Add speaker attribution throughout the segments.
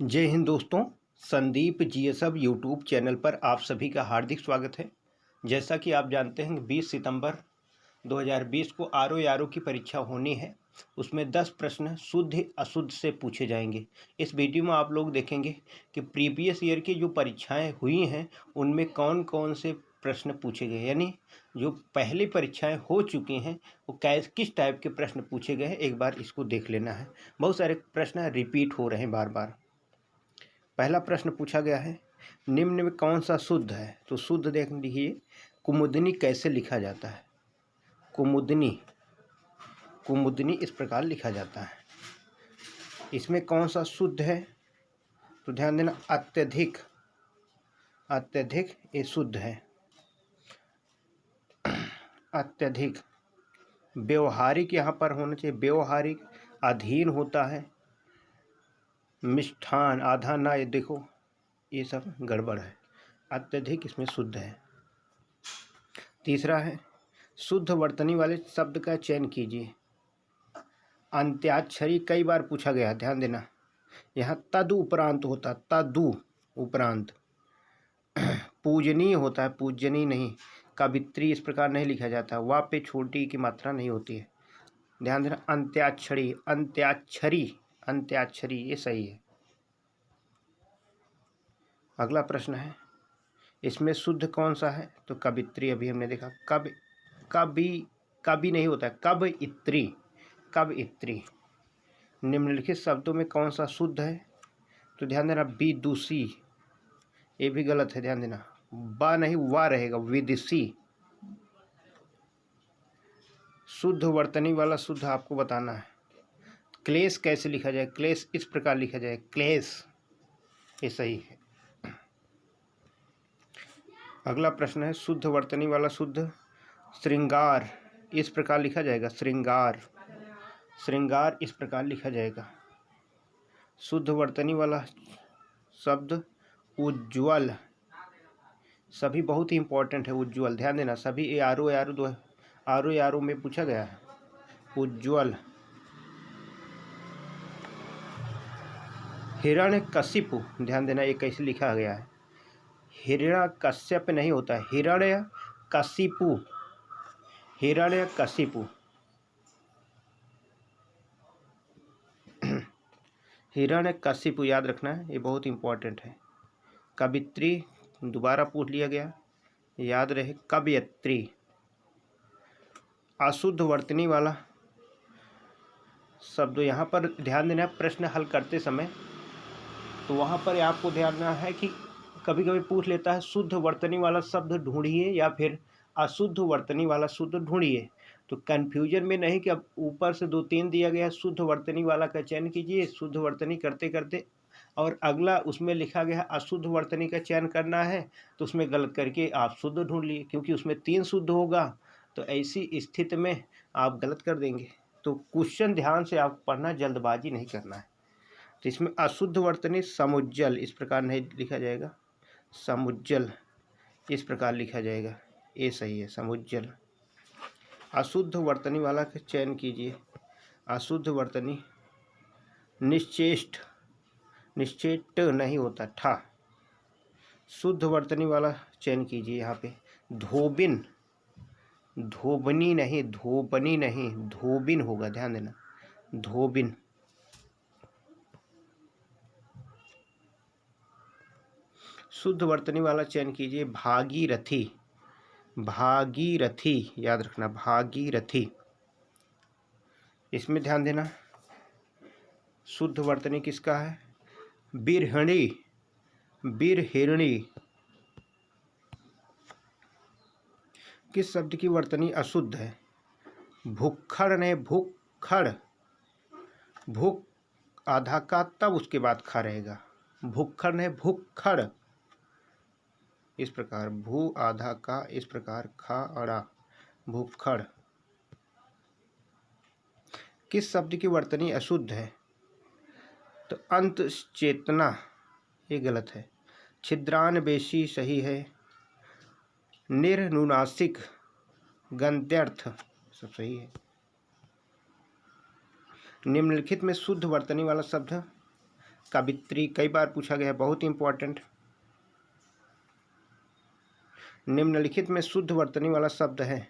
Speaker 1: जय हिंद दोस्तों। Sandeep GSF YouTube channel पर आप सभी का हार्दिक स्वागत है। जैसा कि आप जानते हैं 20 सितंबर 2020 को आरओ की परीक्षा होनी है। उसमें 10 प्रश्न शुद्ध अशुद्ध से पूछे जाएंगे। इस वीडियो में आप लोग देखेंगे कि प्रीवियस ईयर की जो परीक्षाएं हुई हैं उनमें कौन कौन से प्रश्न पूछे गए, यानी जो पहली परीक्षाएं हो चुकी हैं वो किस टाइप के प्रश्न पूछे गए हैं, एक बार इसको देख लेना है। बहुत सारे प्रश्न रिपीट हो रहे हैं बार बार। पहला प्रश्न पूछा गया है, निम्न में कौन सा शुद्ध है? तो शुद्ध देख लीजिए, कुमुदनी कैसे लिखा जाता है? कुमुदनी कुमुदनी इस प्रकार लिखा जाता है। इसमें कौन सा शुद्ध है? तो ध्यान देना, अत्यधिक। अत्यधिक ये शुद्ध है। अत्यधिक। व्यवहारिक यहाँ पर होना चाहिए, व्यवहारिक। अधीन होता है। मिष्ठान आधा ना, ये देखो ये सब गड़बड़ है। अत्यधिक इसमें शुद्ध है। तीसरा है, शुद्ध वर्तनी वाले शब्द का चयन कीजिए। अंत्याक्षरी कई बार पूछा गया, ध्यान देना। यहाँ तदु उपरांत होता, तदु उपरांत। पूजनीय होता है, पूजनीय नहीं। कवित्री इस प्रकार नहीं लिखा जाता। वा पे छोटी की मात्रा नहीं होती है। ध्यान देना, अंत्याक्षरी, अंत्याक्षरी, अंत्याक्षरी ये सही है। अगला प्रश्न है, इसमें शुद्ध कौन सा है? तो कवित्री अभी हमने देखा। कभी नहीं होता है, कब इत्री, कब इत्री। निम्नलिखित शब्दों में कौन सा शुद्ध है? तो ध्यान देना, विदुषी, ये भी गलत है, ध्यान देना। बा नहीं, वा रहेगा, विदिशी। शुद्ध वर्तनी वाला शुद्ध आपको बताना है। क्लेश कैसे लिखा जाए? क्लेश इस प्रकार लिखा जाए, क्लेश, ये सही है। अगला प्रश्न है, शुद्ध वर्तनी वाला शुद्ध श्रृंगार इस प्रकार लिखा जाएगा, श्रृंगार, श्रृंगार इस प्रकार लिखा जाएगा। शुद्ध वर्तनी वाला शब्द उज्ज्वल, सभी बहुत ही इंपॉर्टेंट है। उज्ज्वल ध्यान देना, सभी ये आरो में पूछा गया है। उज्ज्वल। हिरण्यकशिपु, ध्यान देना ये कैसे लिखा गया है। हिरण्यकश्यप नहीं होता है, हिरण्यकशिपु, हिरण्यकशिपु। हिरण्यकशिपु याद रखना है, ये बहुत इंपॉर्टेंट है। कवित्री दोबारा पूछ लिया गया, याद रहे, कवयत्री। अशुद्ध वर्तनी वाला शब्द यहाँ पर ध्यान देना, प्रश्न हल करते समय तो वहाँ पर आपको ध्यान देना है कि कभी कभी पूछ लेता है शुद्ध वर्तनी वाला शब्द ढूंढिए या फिर अशुद्ध वर्तनी वाला शुद्ध ढूंढिए। तो कन्फ्यूजन में नहीं कि अब ऊपर से 2-3 दिया गया, शुद्ध वर्तनी वाला का चयन कीजिए, शुद्ध वर्तनी करते करते, और अगला उसमें लिखा गया अशुद्ध वर्तनी का चयन करना है तो उसमें गलत करके आप शुद्ध ढूंढ लिए, क्योंकि उसमें 3 शुद्ध होगा तो ऐसी स्थिति में आप गलत कर देंगे। तो क्वेश्चन ध्यान से आप पढ़ना, जल्दबाजी नहीं करना है। तो इसमें अशुद्ध वर्तनी समुज्जल इस प्रकार नहीं लिखा जाएगा, समुज्जल इस प्रकार लिखा जाएगा, ये सही है, समुज्जल। अशुद्ध वर्तनी वाला का चयन कीजिए। अशुद्ध वर्तनी निश्चेष्ट, निश्चेष्ट नहीं होता, ठा। शुद्ध वर्तनी वाला चयन कीजिए। यहाँ पे धोबिन, धोबनी नहीं, धोबनी नहीं, धोबिन होगा, ध्यान देना, धोबिन। शुद्ध वर्तनी वाला चयन कीजिए, भागीरथी, भागीरथी याद रखना, भागीरथी। इसमें ध्यान देना, शुद्ध वर्तनी किसका है? बिरहणी, बिरहिरणी। किस शब्द की वर्तनी अशुद्ध है? भुक्खड़ ने, भुक्खड़, भुक आधा का तब उसके बाद खा रहेगा, भुक्खड़ ने भुक्खड़ इस प्रकार, भू आधा का इस प्रकार, खा अड़ा, भुक्खड़। किस शब्द की वर्तनी अशुद्ध है? तो अंत चेतना, ये गलत है। छिद्रान्वेषी सही है। निर्नुनासिक, गद्यर्थ सब सही है। निम्नलिखित में शुद्ध वर्तनी वाला शब्द कवित्री कई बार पूछा गया है, बहुत इंपॉर्टेंट। निम्नलिखित में शुद्ध वर्तनी वाला शब्द है।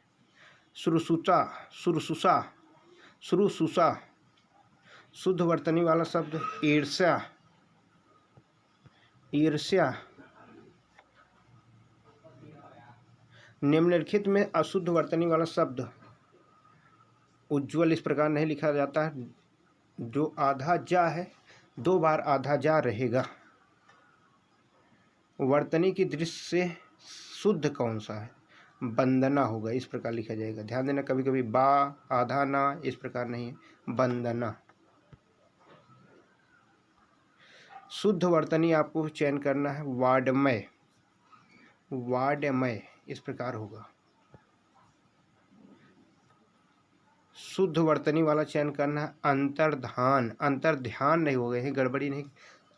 Speaker 1: सुरसुसा, सुरसुसा, सुरसुसा। शुद्ध वर्तनी वाला शब्द ईर्ष्या, ईर्ष्या। निम्नलिखित में अशुद्ध वर्तनी वाला शब्द उज्ज्वल इस प्रकार नहीं लिखा जाता है। जो आधा जा है 2 बार आधा जा रहेगा। वर्तनी की दृष्टि से शुद्ध कौन सा है? वंदना होगा, इस प्रकार लिखा जाएगा। ध्यान देना, कभी कभी बा आधा ना इस प्रकार नहीं है, वंदना। शुद्ध वर्तनी आपको चयन करना है वाड्मय, वाड्मय इस प्रकार होगा। शुद्ध वर्तनी वाला चयन करना है अंतर्धान, अंतर्ध्यान नहीं होगा, यही गड़बड़ी नहीं,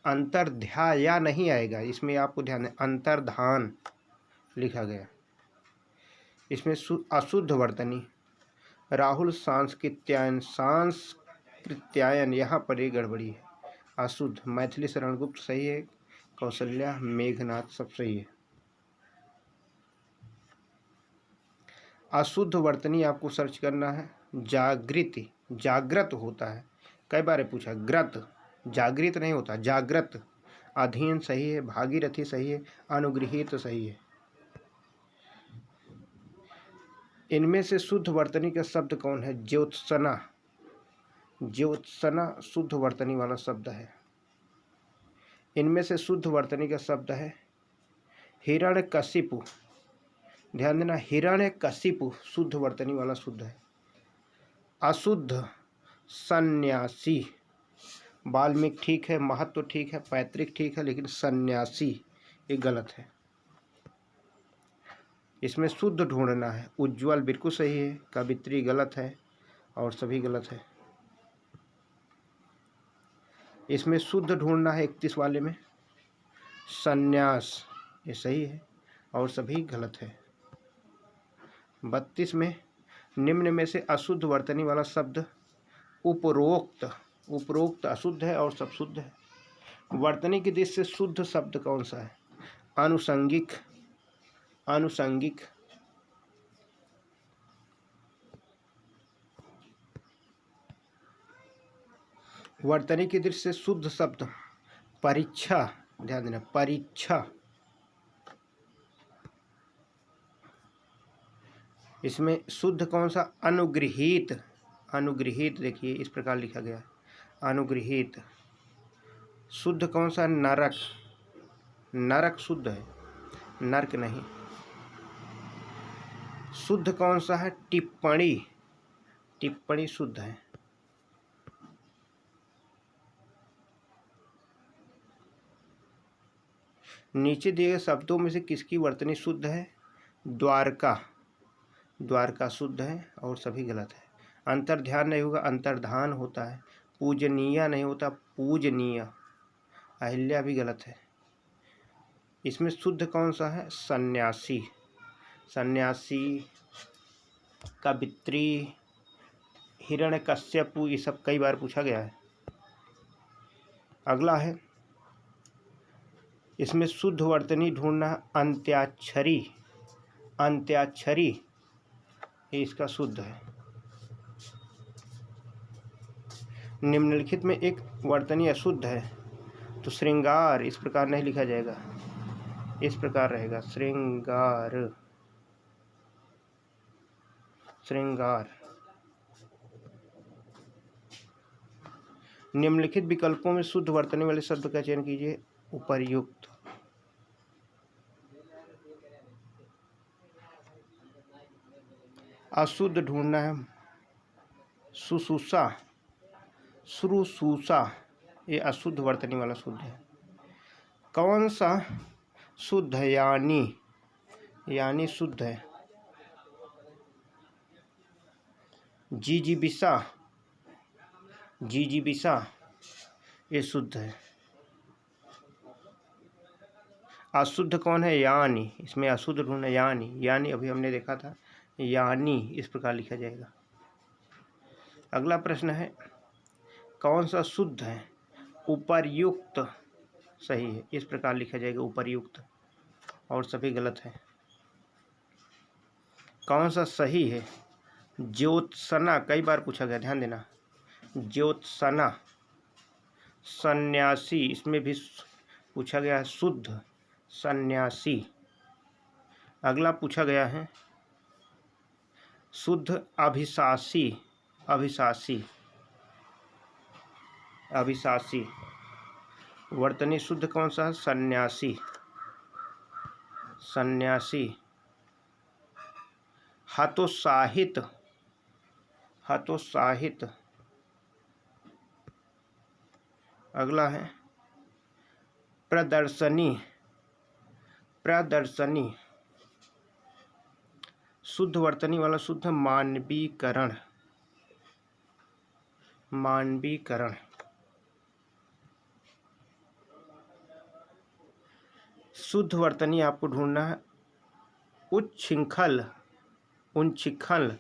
Speaker 1: अंतर्ध्याया नहीं आएगा, इसमें आपको ध्यान है अंतर्धान लिखा गया। इसमें अशुद्ध वर्तनी राहुल सांस्कृत्यायन, सांस्कृत्यायन यहाँ पर एक गड़बड़ी है, अशुद्ध। मैथिली शरण गुप्त सही है, कौशल्या मेघनाथ सब सही है। अशुद्ध वर्तनी आपको सर्च करना है जागृति, जागृत होता है, कई बार पूछा, ग्रत, जागृत नहीं होता, जागृत। अधीन सही है, भागीरथी सही है, अनुगृहीत सही है। इनमें से शुद्ध वर्तनी का शब्द कौन है? ज्योत्सना, ज्योत्सना शुद्ध वर्तनी वाला शब्द है। इनमें से शुद्ध वर्तनी का शब्द है हिरण्यकशिपु। ध्यान देना, हिरण्यकशिपु शुद्ध वर्तनी वाला शुद्ध है। अशुद्ध सन्यासी, वाल्मीकि ठीक है, महत्व ठीक है, पैतृक ठीक है, लेकिन सन्यासी ये गलत है। इसमें शुद्ध ढूंढना है। उज्ज्वल बिल्कुल सही है, कवित्री गलत है और सभी गलत है। इसमें शुद्ध ढूंढना है 31 वाले में, सन्यास ये सही है और सभी गलत है। 32 में निम्न में से अशुद्ध वर्तनी वाला शब्द उपरोक्त, उपरोक्त अशुद्ध है और सब शुद्ध है। वर्तनी की दृष्टि से शुद्ध शब्द कौन सा है? आनुषंगिक, आनुषंगिक। वर्तनी की दृष्टि से शुद्ध शब्द परीक्षा, ध्यान देना, परीक्षा। इसमें शुद्ध कौन सा? अनुगृहीत, अनुगृहीत देखिए इस प्रकार लिखा गया है, अनुगृहीत। शुद्ध कौन सा? नरक, नरक शुद्ध है, नरक नहीं। शुद्ध कौन सा है? टिप्पणी, टिप्पणी शुद्ध है। नीचे दिए गए शब्दों में से किसकी वर्तनी शुद्ध है? द्वारका, द्वारका शुद्ध है और सभी गलत है। अंतर्ध्यान नहीं होगा, अंतर्धान होता है। पूजनीय नहीं होता, पूजनीय। अहिल्या भी गलत है। इसमें शुद्ध कौन सा है? सन्यासी, सन्यासी, कवित्री, हिरण्यकश्यपु ये सब कई बार पूछा गया है। अगला है, इसमें शुद्ध वर्तनी ढूंढना है अंत्याक्षरी, अंत्याक्षरी ये इसका शुद्ध है। निम्नलिखित में एक वर्तनी अशुद्ध है तो श्रृंगार इस प्रकार नहीं लिखा जाएगा, इस प्रकार रहेगा श्रृंगार, श्रृंगार। निम्नलिखित विकल्पों में शुद्ध वर्तनी वाले शब्द का चयन कीजिए। उपर्युक्त, अशुद्ध ढूंढना है सुसुसा, सुरुसूसा ये अशुद्ध वर्तनी वाला शुद्ध है। कौन सा शुद्ध है? यानी, यानी शुद्ध है। जिजीबिसा, जिजीबिसा ये शुद्ध है। अशुद्ध कौन है? यानी, इसमें अशुद्ध ढूंढना, यानी, यानी अभी हमने देखा था, यानी इस प्रकार लिखा जाएगा। अगला प्रश्न है, कौन सा शुद्ध है? उपर्युक्त सही है, इस प्रकार लिखा जाएगा उपर्युक्त, और सभी गलत है। कौन सा सही है? ज्योत्सना, कई बार पूछा गया, ध्यान देना। ज्योत्सना, सन्यासी, इसमें भी पूछा गया है शुद्ध, सन्यासी। अगला पूछा गया है शुद्ध अभिशासी, अभिशासी, अभिशासी। वर्तनी शुद्ध कौन सा है? सन्यासी, सन्यासी। हतोत्साहित, हतोत्साहित। अगला है प्रदर्शनी, प्रदर्शनी। शुद्ध वर्तनी वाला शुद्ध मानवीकरण, मानवीकरण। शुद्ध वर्तनी आपको ढूंढना है उच्छृंखल, उच्छृंखल,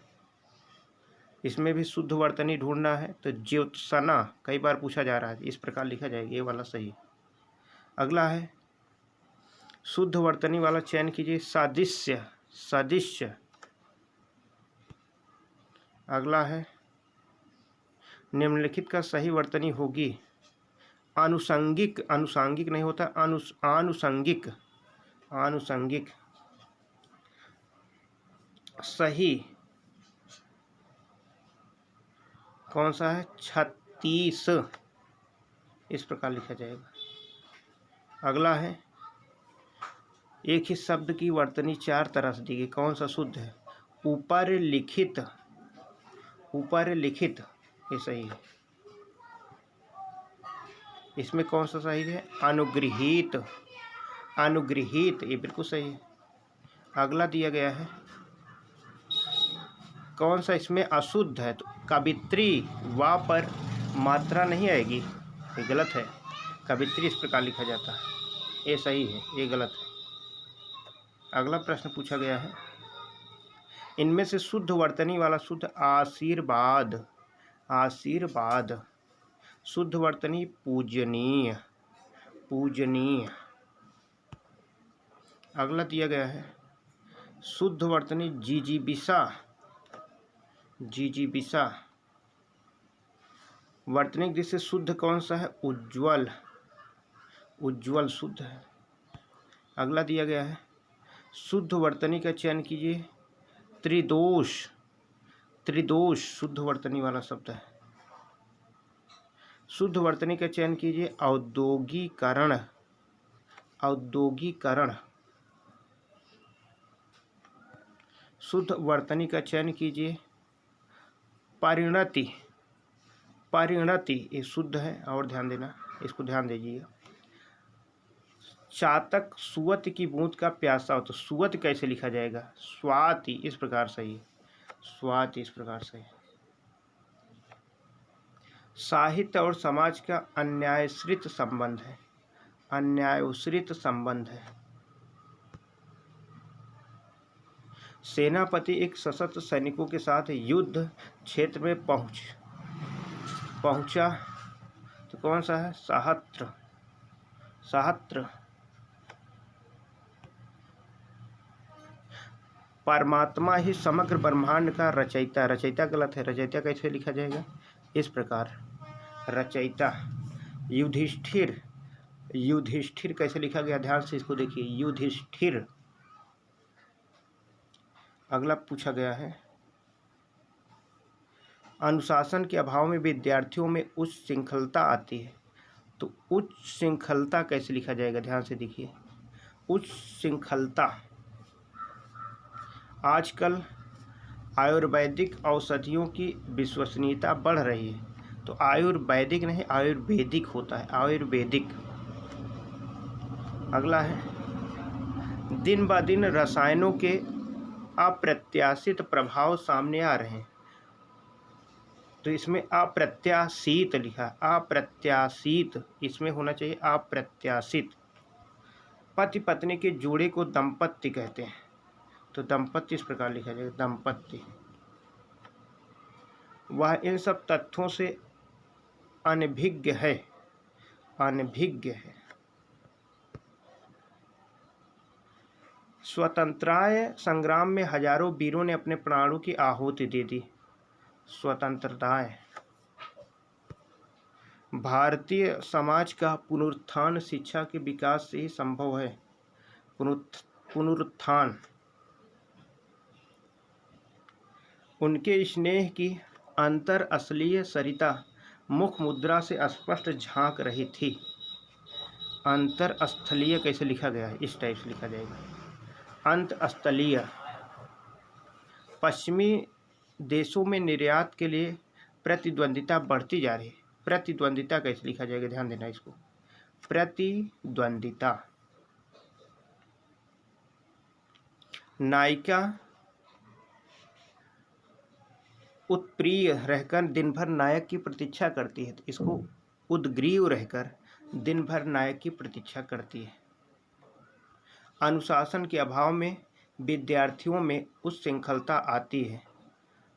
Speaker 1: इसमें भी शुद्ध वर्तनी ढूंढना है। तो ज्योत्सना कई बार पूछा जा रहा है, इस प्रकार लिखा जाएगा, ये वाला सही। अगला है शुद्ध वर्तनी वाला चयन कीजिए, सादृश्य, सादृश्य। अगला है निम्नलिखित का सही वर्तनी होगी आनुषंगिक, अनुषांगिक नहीं होता, आनुषंगिक, आनुषंगिक। सही कौन सा है? 36, इस प्रकार लिखा जाएगा। अगला है एक ही शब्द की वर्तनी 4 तरह से दी गई, कौन सा शुद्ध है? ऊपर लिखित, ऊपर लिखित, ये सही है। इसमें कौन सा सही है? अनुगृहीत, अनुगृहीत, ये बिल्कुल सही है। अगला दिया गया है कौन सा इसमें अशुद्ध है? तो कवित्री, वा पर मात्रा नहीं आएगी, ये गलत है। कवित्री इस प्रकार लिखा जाता है, ये सही है, ये गलत है। अगला प्रश्न पूछा गया है इनमें से शुद्ध वर्तनी वाला शुद्ध आशीर्वाद, आशीर्वाद। शुद्ध वर्तनी पूजनीय, पूजनीय। अगला दिया गया है शुद्ध वर्तनी जिजीविषा, जिजीविषा। वर्तनी दृष्टि से शुद्ध कौन सा है? उज्ज्वल, उज्ज्वल शुद्ध है। अगला दिया गया है शुद्ध वर्तनी का चयन कीजिए, त्रिदोष, त्रिदोष शुद्ध वर्तनी वाला शब्द है। शुद्ध वर्तनी का चयन कीजिए, औद्योगिकरण, औद्योगिकरण। शुद्ध वर्तनी का चयन कीजिए, परिणति, परिणति, ये शुद्ध है, और ध्यान देना, इसको ध्यान दीजिएगा। चातक सुवत की बूंद का प्यासा हो, तो सुवत कैसे लिखा जाएगा? स्वाति, इस प्रकार सही, स्वाति, इस प्रकार सही। साहित्य और समाज का अन्यायश्रित संबंध है, अन्यायोश्रित संबंध है। सेनापति एक सशस्त्र सैनिकों के साथ युद्ध क्षेत्र में पहुंचा, तो कौन सा है? सहस्त्र, सहस्त्र। परमात्मा ही समग्र ब्रह्मांड का रचयिता, रचयिता गलत है, रचयिता कैसे लिखा जाएगा? इस प्रकार, रचयिता। युधिष्ठिर, युधिष्ठिर कैसे लिखा गया? ध्यान से इसको देखिए, युधिष्ठिर। अगला पूछा गया है अनुशासन के अभाव में विद्यार्थियों में उच्च श्रृंखलता आती है, तो उच्च श्रृंखलता कैसे लिखा जाएगा? ध्यान से देखिए, उच्च श्रृंखलता। आजकल आयुर्वेदिक औषधियों की विश्वसनीयता बढ़ रही है, तो आयुर्वैदिक नहीं, आयुर्वेदिक होता है, आयुर्वेदिक। अगला है दिन ब दिन रसायनों के अप्रत्याशित प्रभाव सामने आ रहे हैं, तो इसमें अप्रत्याशित लिखा, अप्रत्याशित, इसमें होना चाहिए अप्रत्याशित। पति पत्नी के जोड़े को दंपत्ति कहते हैं, तो दंपत्ति इस प्रकार लिखा जाएगा, दंपत्ति। वह इन सब तथ्यों से अनभिज्ञ है, अनभिज्ञ है। स्वतंत्रता संग्राम में हजारों वीरों ने अपने प्राणों की आहुति दे दी। स्वतंत्रता भारतीय समाज का पुनरुत्थान शिक्षा के विकास से ही संभव है। पुनरुत्थान उनके स्नेह की अंतर असलीय सरिता मुख मुद्रा से स्पष्ट झांक रही थी। अंतर स्थलीय कैसे लिखा गया है, इस टाइप से लिखा जाएगा। अंत स्थलीय पश्चिमी देशों में निर्यात के लिए प्रतिद्वंदिता बढ़ती जा रही है। प्रतिद्वंदिता कैसे लिखा जाएगा, ध्यान देना इसको। प्रतिद्वंदिता नायिका उत्प्रिय रहकर दिन भर नायक की प्रतीक्षा करती है, तो इसको उद्ग्रीव रहकर दिन भर नायक की प्रतीक्षा करती है। अनुशासन के अभाव में विद्यार्थियों में उच्च श्रृंखलता आती है,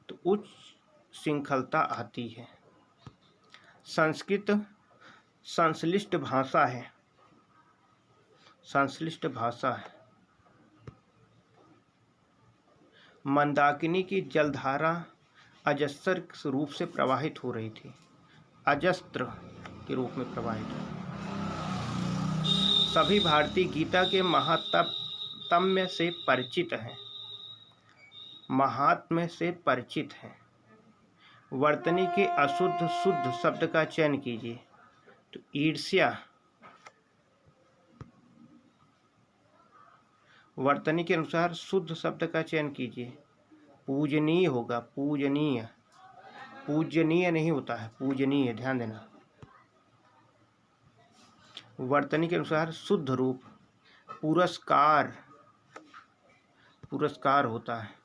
Speaker 1: तो उच्च श्रृंखलता आती है। संस्कृत संश्लिष्ट भाषा है। संश्लिष्ट भाषा है। मंदाकिनी की जलधारा अजस्त्र रूप से प्रवाहित हो रही थी। अजस्त्र के रूप में प्रवाहित हो। सभी भारतीय गीता के महात्म्य से परिचित हैं। महात्म्य से परिचित हैं। वर्तनी के अशुद्ध शुद्ध शब्द का चयन कीजिए, तो ईर्ष्या। वर्तनी के अनुसार शुद्ध शब्द का चयन कीजिए। पूजनीय होगा, पूजनीय। पूजनीय नहीं होता है, पूजनीय, ध्यान देना। वर्तनी के अनुसार शुद्ध रूप पुरस्कार, पुरस्कार होता है।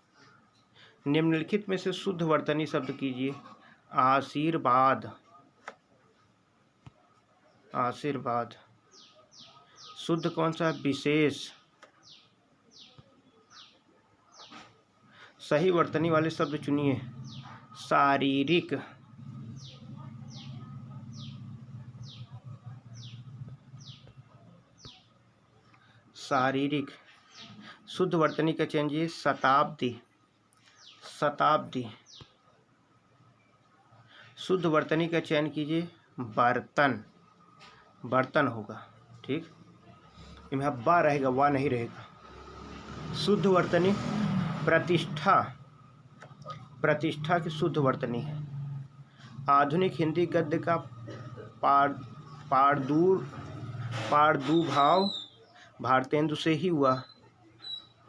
Speaker 1: निम्नलिखित में से शुद्ध वर्तनी शब्द कीजिए। आशीर्वाद, आशीर्वाद। शुद्ध कौन सा? विशेष। सही वर्तनी वाले शब्द चुनिए। शारीरिक, शारीरिक। शुद्ध वर्तनी का चयन कीजिए। शताब्दी, शताब्दी। शुद्ध वर्तनी का चयन कीजिए। बर्तन, बर्तन होगा, ठीक। इनमें बा रहेगा, वा नहीं रहेगा। शुद्ध वर्तनी प्रतिष्ठा, प्रतिष्ठा की शुद्ध वर्तनी है। आधुनिक हिंदी गद्य का प्रादुर्भाव भारतेंदु से ही हुआ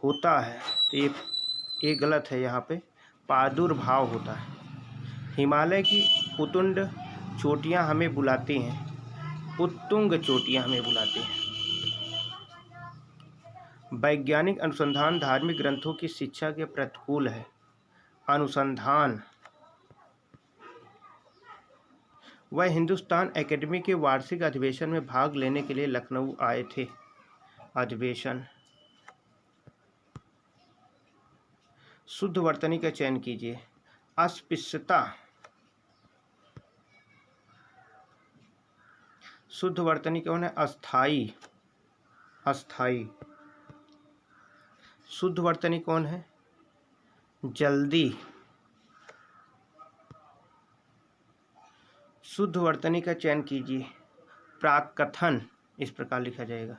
Speaker 1: होता है, तो ये गलत है। यहाँ पे प्रादुर्भाव होता है। हिमालय की उत्तुंग चोटियाँ हमें बुलाती हैं। उत्तुंग चोटियाँ हमें बुलाती हैं। वैज्ञानिक अनुसंधान धार्मिक ग्रंथों की शिक्षा के प्रतिकूल है। अनुसंधान। वह हिंदुस्तान एकेडमी के वार्षिक अधिवेशन में भाग लेने के लिए लखनऊ आए थे। अधिवेशन। शुद्ध वर्तनी का चयन कीजिए। अस्पृश्यता। शुद्ध वर्तनी कौन है? अस्थाई, अस्थाई। शुद्ध वर्तनी कौन है? जल्दी। शुद्ध वर्तनी का चयन कीजिए। प्राक्कथन, इस प्रकार लिखा जाएगा।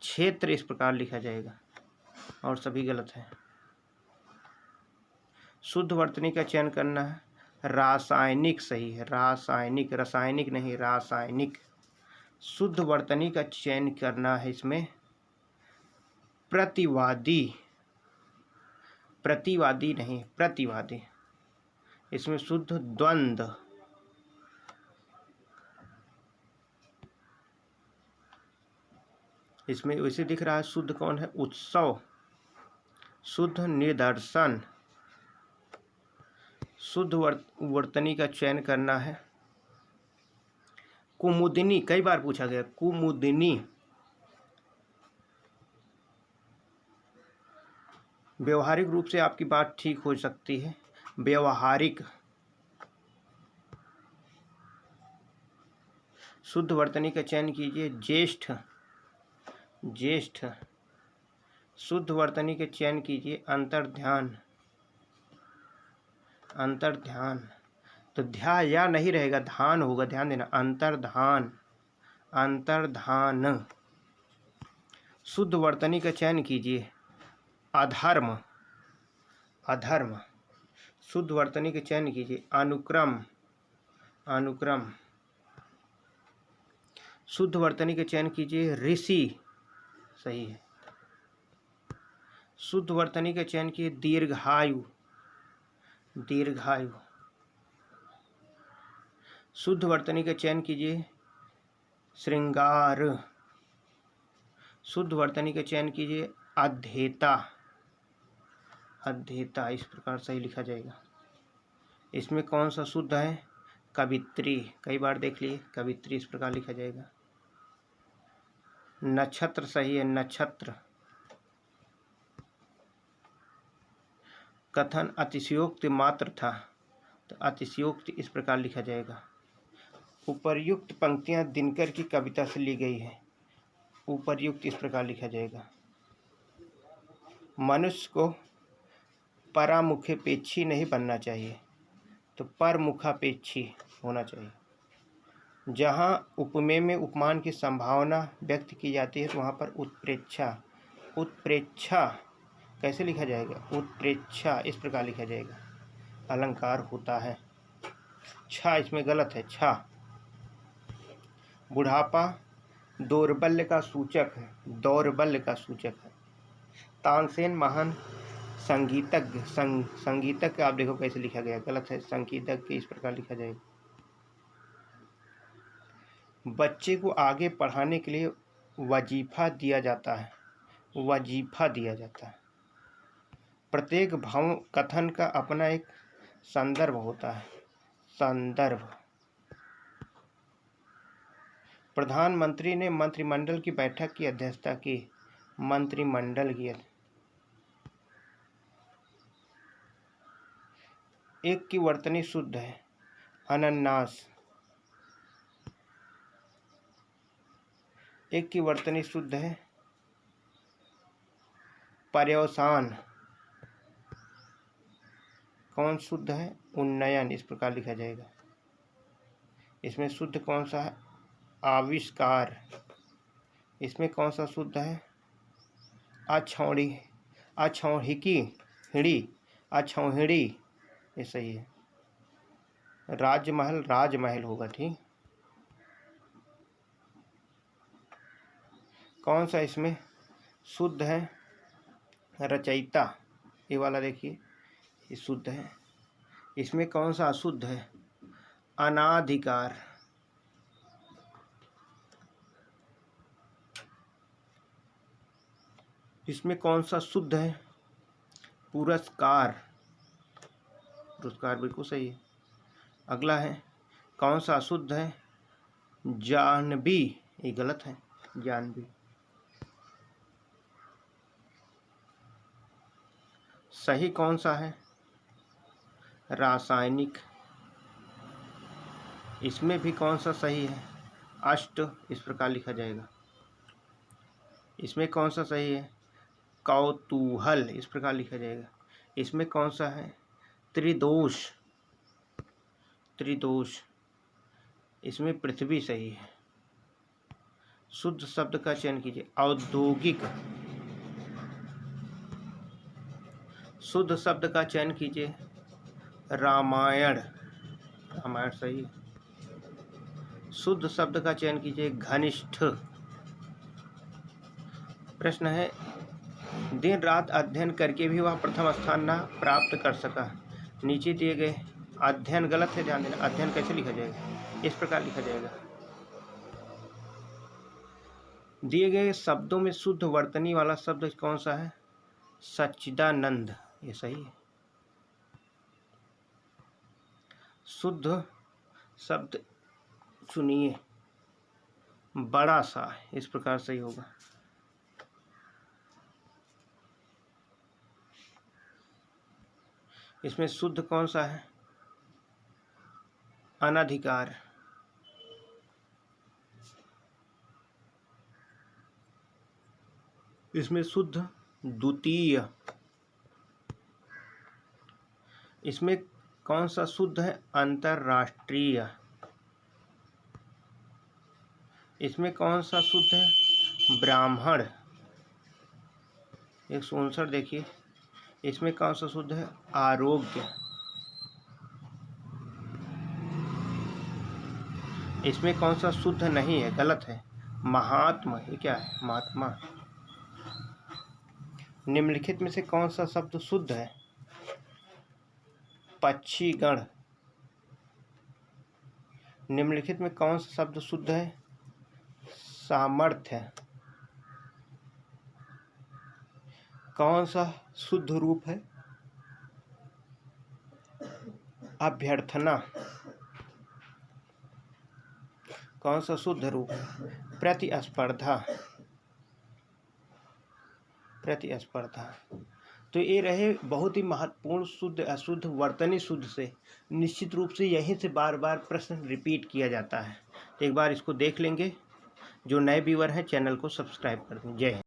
Speaker 1: क्षेत्र, इस प्रकार लिखा जाएगा, और सभी गलत है। शुद्ध वर्तनी का चयन करना है। रासायनिक सही है। रासायनिक, रासायनिक नहीं, रासायनिक। शुद्ध वर्तनी का चयन करना है इसमें। प्रतिवादी, प्रतिवादी नहीं, प्रतिवादी। इसमें शुद्ध द्वंद्व। इसमें वैसे दिख रहा है शुद्ध कौन है? उत्सव। शुद्ध निदर्शन। शुद्ध वर्तनी का चयन करना है। कुमुदिनी, कई बार पूछा गया। कुमुदिनी। व्यवहारिक रूप से आपकी बात ठीक हो सकती है। व्यवहारिक। शुद्ध वर्तनी का चयन कीजिए ज्येष्ठ, ज्येष्ठ। शुद्ध वर्तनी के चयन कीजिए अंतर्ध्यान, अंतर्ध्यान। तो ध्या या नहीं रहेगा, धान होगा, ध्यान देना, अंतर्धान, अंतर्धान। शुद्ध वर्तनी का चयन कीजिए अधर्म, अधर्म। शुद्ध वर्तनी के चयन कीजिए अनुक्रम, अनुक्रम। शुद्ध वर्तनी के चयन कीजिए ऋषि, सही है। शुद्ध वर्तनी के चयन कीजिए दीर्घायु, दीर्घायु। शुद्ध वर्तनी का चयन कीजिए श्रृंगार। शुद्ध वर्तनी का चयन कीजिए अध्येता, अध्येता। इस प्रकार सही लिखा जाएगा। इसमें कौन सा शुद्ध है? कवित्री, कई बार देख लिए, कवित्री इस प्रकार लिखा जाएगा। नक्षत्र सही है, नक्षत्र। कथन अतिशयोक्ति मात्र था, तो अतिशयोक्ति इस प्रकार लिखा जाएगा। उपर्युक्त पंक्तियां दिनकर की कविता से ली गई है, उपर्युक्त इस प्रकार लिखा जाएगा। मनुष्य को परामुखेपेक्षी नहीं बनना चाहिए, तो परमुखापेक्षी होना चाहिए। जहाँ उपमेय में उपमान की संभावना व्यक्त की जाती है तो वहाँ पर उत्प्रेक्षा, उत्प्रेक्षा कैसे लिखा जाएगा? उत्प्रेक्षा इस प्रकार लिखा जाएगा, अलंकार होता है। छा इसमें गलत है, छा। बुढ़ापा दौर्बल्य का सूचक है, दौर्बल्य का सूचक है। तानसेन महान संगीतज्ञ, संगीतज्ञ आप देखो कैसे लिखा गया, गलत है, संगीतज्ञ इस प्रकार लिखा जाएगा। बच्चे को आगे पढ़ाने के लिए वजीफा दिया जाता है, वजीफा दिया जाता है। प्रत्येक भाव कथन का अपना एक संदर्भ होता है, संदर्भ। प्रधानमंत्री ने मंत्रिमंडल की बैठक की अध्यक्षता की, मंत्रिमंडल की। एक की वर्तनी शुद्ध है, अनन्नास। एक की वर्तनी शुद्ध है, पर्यवसान। कौन शुद्ध है? उन्नयन इस प्रकार लिखा जाएगा। इसमें शुद्ध कौन सा है? आविष्कार। इसमें कौन सा शुद्ध है? अछौड़ी, अछौहिकी, हिड़ी, अछौहिड़ी, ये सही है। राजमहल, राजमहल होगा, ठीक। कौन सा इसमें शुद्ध है? रचयिता, ये वाला देखिए, ये शुद्ध है। इसमें कौन सा अशुद्ध है? अनाधिकार। इसमें कौन सा शुद्ध है? पुरस्कार, पुरस्कार बिल्कुल सही है। अगला है, कौन सा अशुद्ध है? जानबी, ये गलत है, जानबी। सही कौन सा है? रासायनिक। इसमें भी कौन सा सही है? अष्ट इस प्रकार लिखा जाएगा। इसमें कौन सा सही है? कौतूहल इस प्रकार लिखा जाएगा। इसमें कौन सा है? त्रिदोष, त्रिदोष। इसमें पृथ्वी सही है। शुद्ध शब्द का चयन कीजिए, औद्योगिक। शुद्ध शब्द का चयन कीजिए, रामायण, रामायण सही है। शुद्ध शब्द का चयन कीजिए, घनिष्ठ। प्रश्न है, दिन रात अध्ययन करके भी वह प्रथम स्थान न प्राप्त कर सका। नीचे दिए गए अध्ययन गलत है, ध्यान देना। अध्ययन कैसे लिखा जाएगा? इस प्रकार लिखा जाएगा। दिए गए शब्दों में शुद्ध वर्तनी वाला शब्द कौन सा है? सच्चिदानंद, ये सही है। शुद्ध शब्द सुनिए, बड़ा सा, इस प्रकार सही होगा। इसमें शुद्ध कौन सा है? अनधिकार। इसमें शुद्ध द्वितीय, इसमें कौन सा शुद्ध है? अंतर्राष्ट्रीय। इसमें कौन सा शुद्ध है? ब्राह्मण। 159 देखिए, इसमें कौन सा शुद्ध है? आरोग्य। इसमें कौन सा शुद्ध नहीं है? गलत है, महात्मा। ये क्या है? महात्मा। निम्नलिखित में से कौन सा शब्द शुद्ध है? पक्षीगण। निम्नलिखित में कौन सा शब्द शुद्ध है? सामर्थ्य। कौन सा शुद्ध रूप है? अभ्यर्थना। कौन सा शुद्ध रूप है? प्रतिस्पर्धा। प्रतिस्पर्धा। तो ये रहे बहुत ही महत्वपूर्ण शुद्ध अशुद्ध वर्तनी शुद्ध से। निश्चित रूप से यहीं से बार बार प्रश्न रिपीट किया जाता है। तो एक बार इसको देख लेंगे। जो नए व्यूअर हैं चैनल को सब्सक्राइब कर दें। जय हिंद।